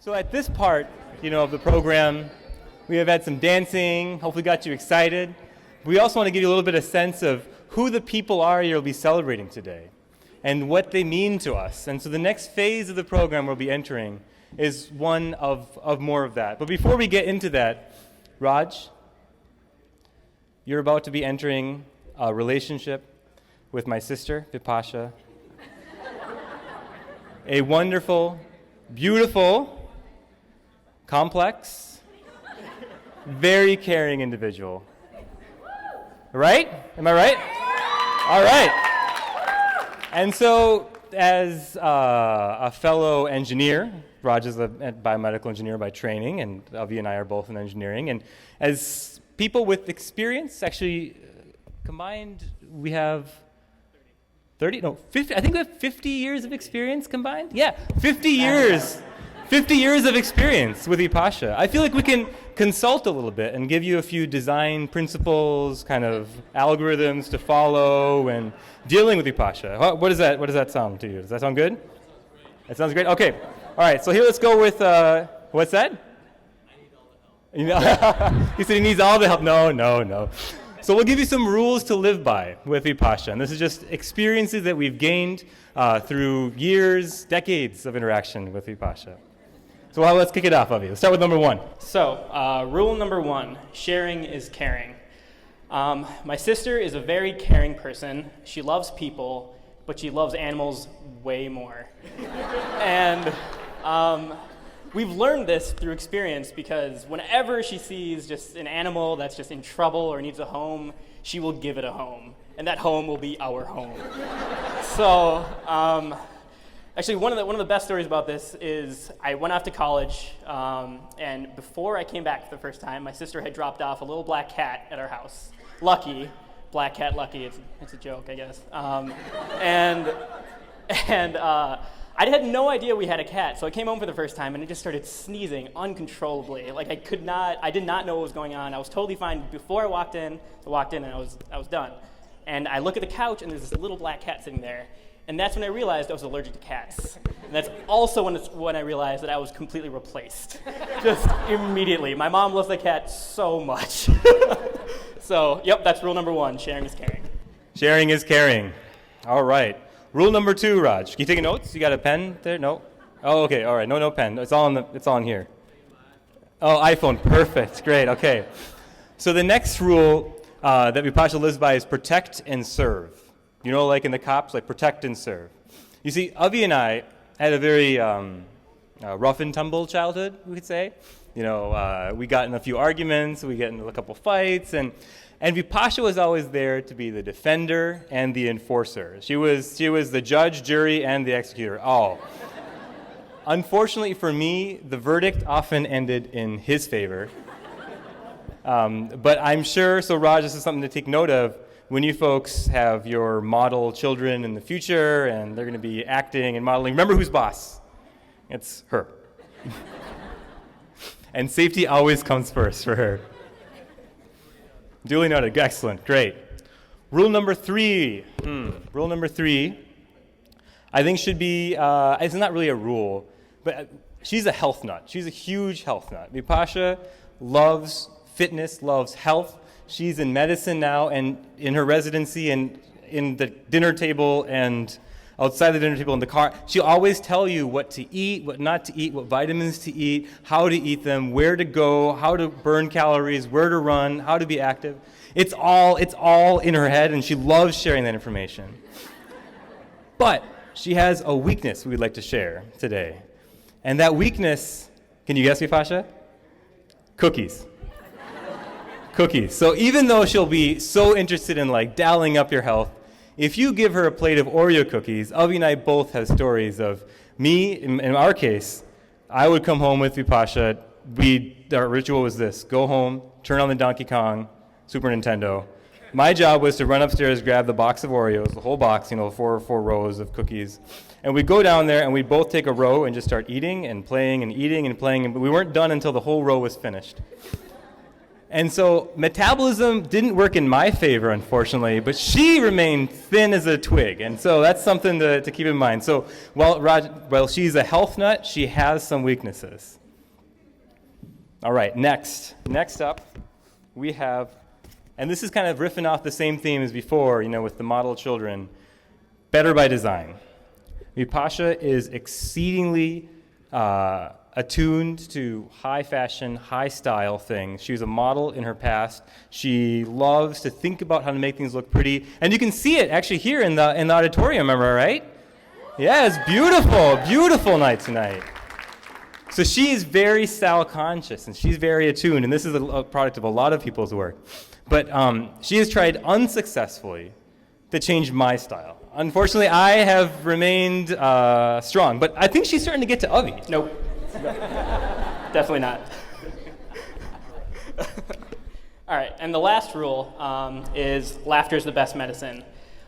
So at this part, of the program, we have had some dancing, hopefully got you excited. We also want to give you a little bit of sense of who the people are you'll be celebrating today and what they mean to us. And so the next phase of the program we'll be entering is one of more of that. But before we get into that, Raj, you're about to be entering a relationship with my sister, Vipasha. A wonderful, beautiful, complex, very caring individual. Right? Am I right? All right. And so, as a fellow engineer, Raj is a biomedical engineer by training, and Avi and I are both in engineering. And as people with experience, actually combined, we have 30, no, 50, I think we have 50 years of experience combined? Yeah, 50 years. 50 years of experience with Vipasha. I feel like we can consult a little bit and give you a few design principles, kind of algorithms to follow and dealing with Vipasha. What does that sound to you? Does that sound good? That sounds great? Okay. All right, so here let's go with, what's that? I need all the help. He said he needs all the help. No. So we'll give you some rules to live by with Vipasha. And this is just experiences that we've gained through years, decades of interaction with Vipasha. So let's kick it off, Avi. Let's start with number one. So, rule number one, sharing is caring. My sister is a very caring person. She loves people, but she loves animals way more. And we've learned this through experience because whenever she sees just an animal that's just in trouble or needs a home, she will give it a home. And that home will be our home. So, actually, one of the best stories about this is I went off to college, and before I came back for the first time, my sister had dropped off a little black cat at our house. Lucky, black cat Lucky. It's a joke, I guess. And I had no idea we had a cat, so I came home for the first time, and it just started sneezing uncontrollably. Like I did not know what was going on. I was totally fine before I walked in, and I was done. And I look at the couch, and there's this little black cat sitting there. And that's when I realized I was allergic to cats. And that's also when I realized that I was completely replaced. Just immediately. My mom loves the cat so much. So, yep, that's rule number one. Sharing is caring. Sharing is caring. All right. Rule number two, Raj. Can you take notes? You got a pen there? No? Oh, okay. All right. No pen. It's on here. Oh, iPhone. Perfect. Great. Okay. So the next rule that Vipasha lives by is protect and serve. Like in the cops, like protect and serve. You see, Avi and I had a very rough and tumble childhood, we could say. We got in a few arguments, we got into a couple fights, and Vipasha was always there to be the defender and the enforcer. She was the judge, jury, and the executor, all. Unfortunately for me, the verdict often ended in his favor. But I'm sure, so Raj, this is something to take note of, when you folks have your model children in the future and they're going to be acting and modeling, remember who's boss. It's her. And safety always comes first for her. Duly noted. Excellent. Great. Rule number three. Rule number three, I think should be, it's not really a rule, but she's a health nut. She's a huge health nut. Vipasha loves fitness, loves health. She's in medicine now and in her residency and in the dinner table and outside the dinner table in the car. She'll always tell you what to eat, what not to eat, what vitamins to eat, how to eat them, where to go, how to burn calories, where to run, how to be active. It's all in her head, and she loves sharing that information. But she has a weakness we'd like to share today. And that weakness, can you guess, Vipasha? Cookies. Cookies. So even though she'll be so interested in dialing up your health, if you give her a plate of Oreo cookies, Avi and I both have stories of me, in our case, I would come home with Vipasha. Our ritual was this: go home, turn on the Donkey Kong, Super Nintendo. My job was to run upstairs, grab the box of Oreos, the whole box, four rows of cookies. And we'd go down there and we'd both take a row and just start eating and playing and eating and playing. But we weren't done until the whole row was finished. And so metabolism didn't work in my favor, unfortunately, but she remained thin as a twig. And so that's something to keep in mind. So while she's a health nut, she has some weaknesses. All right, next up, we have, and this is kind of riffing off the same theme as before, with the model children, better by design. Vipasha is exceedingly attuned to high fashion, high style things. She was a model in her past. She loves to think about how to make things look pretty. And you can see it actually here in the auditorium, am I right? Yeah, it's beautiful night tonight. So she is very style conscious and she's very attuned, and this is a product of a lot of people's work. But she has tried unsuccessfully to change my style. Unfortunately, I have remained strong, but I think she's starting to get to Avi. Nope. Definitely not. All right, and the last rule is laughter is the best medicine.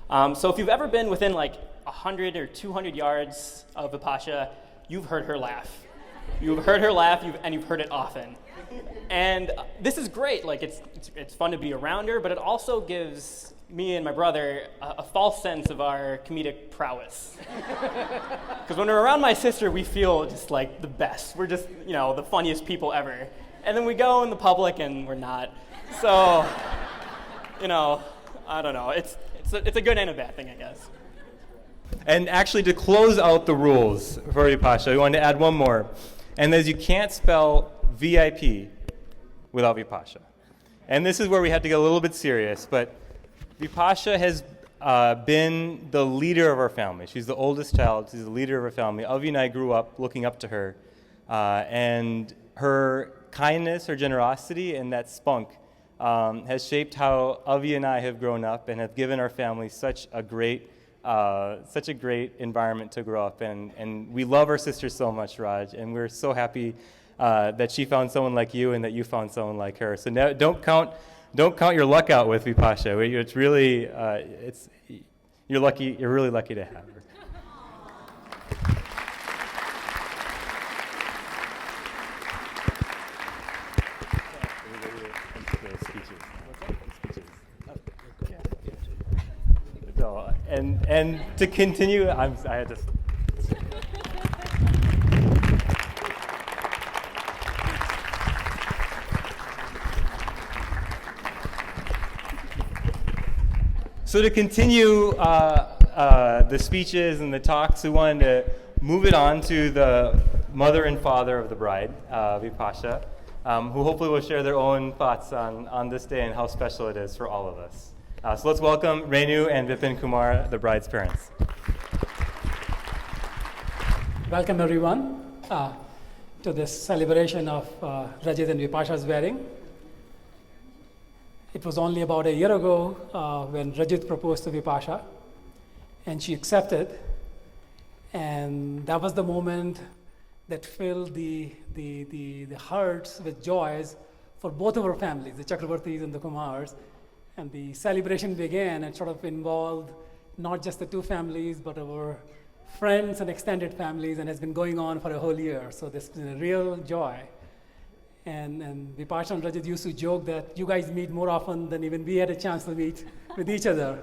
So if you've ever been within like 100 or 200 yards of Vipasha, you've heard her laugh. You've heard her laugh, and you've heard it often. And this is great. Like it's fun to be around her, but it also gives me and my brother a false sense of our comedic prowess. Because when we're around my sister, we feel just like the best. We're just, the funniest people ever. And then we go in the public and we're not. So, I don't know. It's a good and a bad thing, I guess. And actually, to close out the rules for Vipasha, we wanted to add one more. And that is you can't spell VIP without Vipasha. And this is where we had to get a little bit serious, but Vipasha has been the leader of our family. She's the oldest child. She's the leader of our family. Avi and I grew up looking up to her. And her kindness, her generosity, and that spunk has shaped how Avi and I have grown up and have given our family such a great environment to grow up in. And we love our sister so much, Raj, and we're so happy that she found someone like you and that you found someone like her. So now, don't count your luck out with Vipasha. It's really, you're lucky. You're really lucky to have her. So, and to continue, I had to. So to continue the speeches and the talks, we wanted to move it on to the mother and father of the bride, Vipasha, who hopefully will share their own thoughts on this day and how special it is for all of us. So let's welcome Renu and Vipin Kumar, the bride's parents. Welcome everyone to this celebration of Rajit and Vipasha's wedding. It was only about a year ago when Rajit proposed to Vipasha, and she accepted. And that was the moment that filled the hearts with joys for both of our families, the Chakravartis and the Kumars. And the celebration began and sort of involved not just the two families, but our friends and extended families, and has been going on for a whole year. So this is a real joy. And Vipasha and Rajit used to joke that you guys meet more often than even we had a chance to meet with each other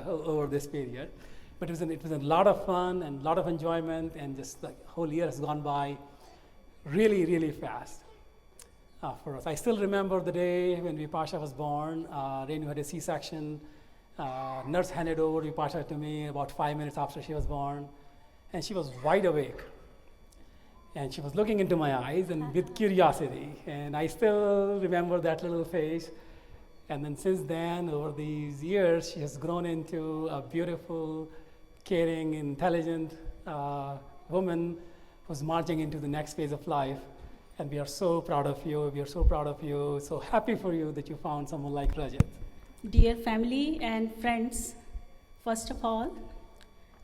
over this period. But it was a lot of fun and a lot of enjoyment, and just the whole year has gone by really, really fast for us. I still remember the day when Vipasha was born. Renu had a C-section. Nurse handed over Vipasha to me about 5 minutes after she was born, and she was wide awake. And she was looking into my eyes and with curiosity. And I still remember that little face. And then since then, over these years, she has grown into a beautiful, caring, intelligent woman who's marching into the next phase of life. And we are so proud of you. We are so proud of you. So happy for you that you found someone like Rajit. Dear family and friends, first of all,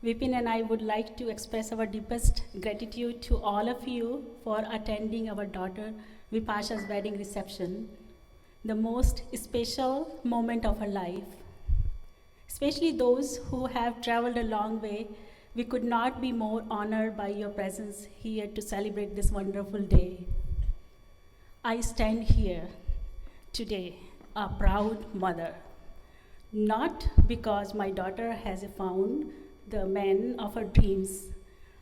Vipin and I would like to express our deepest gratitude to all of you for attending our daughter Vipasha's wedding reception, the most special moment of her life. Especially those who have traveled a long way, we could not be more honored by your presence here to celebrate this wonderful day. I stand here today a proud mother. Not because my daughter has found the man of her dreams,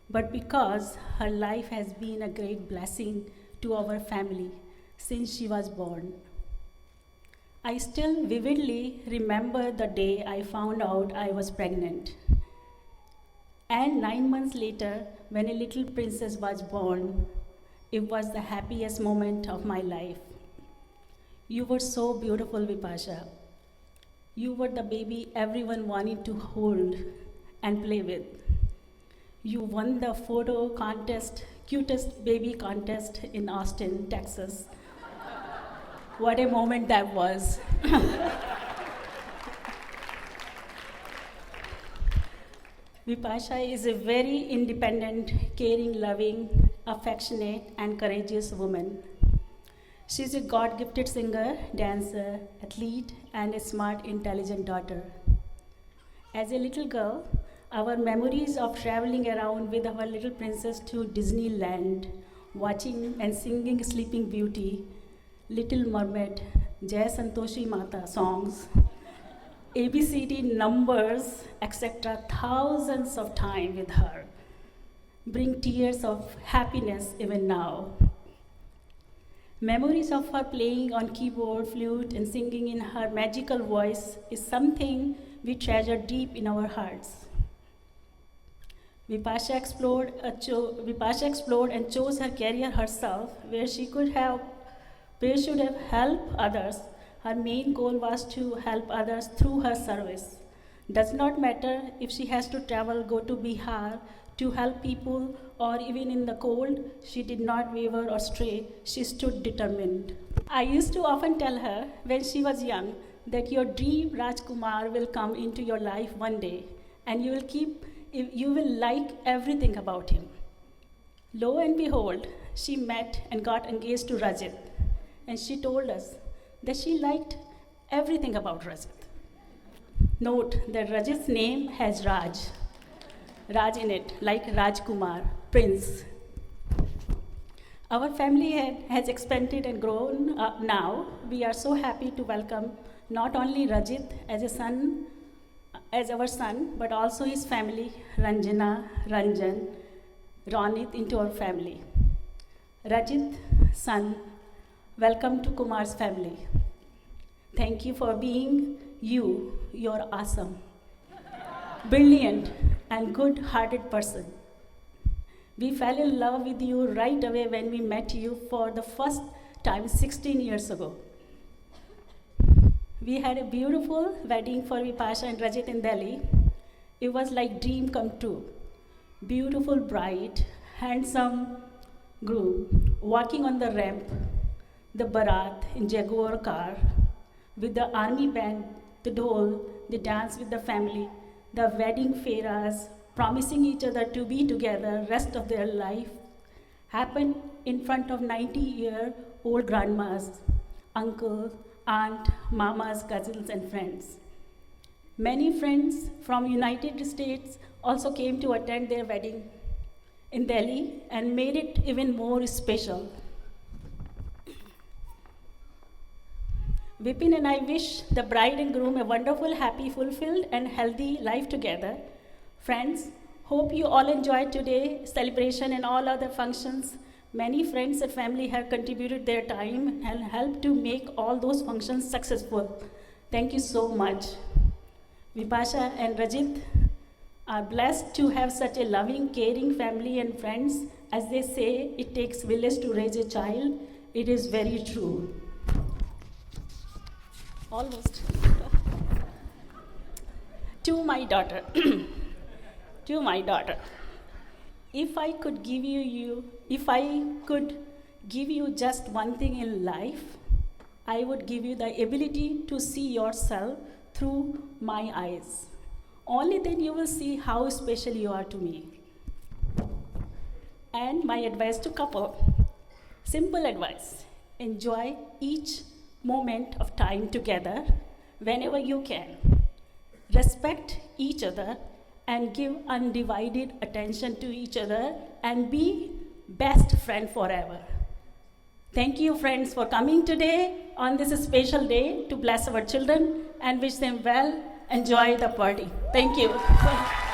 but because her life has been a great blessing to our family since she was born. I still vividly remember the day I found out I was pregnant. And 9 months later, when a little princess was born, it was the happiest moment of my life. You were so beautiful, Vipasha. You were the baby everyone wanted to hold and play with. You won the photo contest, cutest baby contest in Austin, Texas. What a moment that was. Vipasha is a very independent, caring, loving, affectionate, and courageous woman. She's a God gifted singer, dancer, athlete, and a smart, intelligent daughter. As a little girl, our memories of traveling around with our little princess to Disneyland, watching and singing Sleeping Beauty, Little Mermaid, Jai Santoshi Mata songs, ABCD numbers, etc., thousands of times with her, bring tears of happiness even now. Memories of her playing on keyboard, flute, and singing in her magical voice is something we treasure deep in our hearts. Vipasha explored and chose her career herself, where she should have helped others. Her main goal was to help others through her service. Does not matter if she has to travel, go to Bihar to help people, or even in the cold, she did not waver or stray. She stood determined. I used to often tell her when she was young that your dream Rajkumar will come into your life one day, and you will like everything about him. Lo and behold, she met and got engaged to Rajit, and she told us that she liked everything about Rajit. Note that Rajit's name has Raj in it, like Rajkumar, Prince. Our family has expanded and grown up now. We are so happy to welcome not only Rajit as our son, but also his family, Ranjana, Ranjan, Ronit, into our family. Rajit, son, welcome to Kumar's family. Thank you for being you. You're awesome, brilliant, and good-hearted person. We fell in love with you right away when we met you for the first time 16 years ago. We had a beautiful wedding for Vipasha and Rajit in Delhi. It was like dream come true. Beautiful bride, handsome groom, walking on the ramp, the barat in Jaguar car, with the army band, the dhol, the dance with the family, the wedding fairas, promising each other to be together rest of their life, happened in front of 90-year-old grandmas, uncles, aunt, mamas, cousins, and friends. Many friends from United States also came to attend their wedding in Delhi and made it even more special. Vipin and I wish the bride and groom a wonderful, happy, fulfilled, and healthy life together. Friends, hope you all enjoyed today's celebration and all other functions. Many friends and family have contributed their time and helped to make all those functions successful. Thank you so much. Vipasha and Rajit are blessed to have such a loving, caring family and friends. As they say, it takes village to raise a child. It is very true. Almost. To my daughter. To my daughter. If I could give you just one thing in life, I would give you the ability to see yourself through my eyes. Only then you will see how special you are to me. And my advice to couple, simple advice, enjoy each moment of time together whenever you can. Respect each other and give undivided attention to each other and be best friend forever. Thank you, friends, for coming today on this special day to bless our children and wish them well. Enjoy the party. Thank you.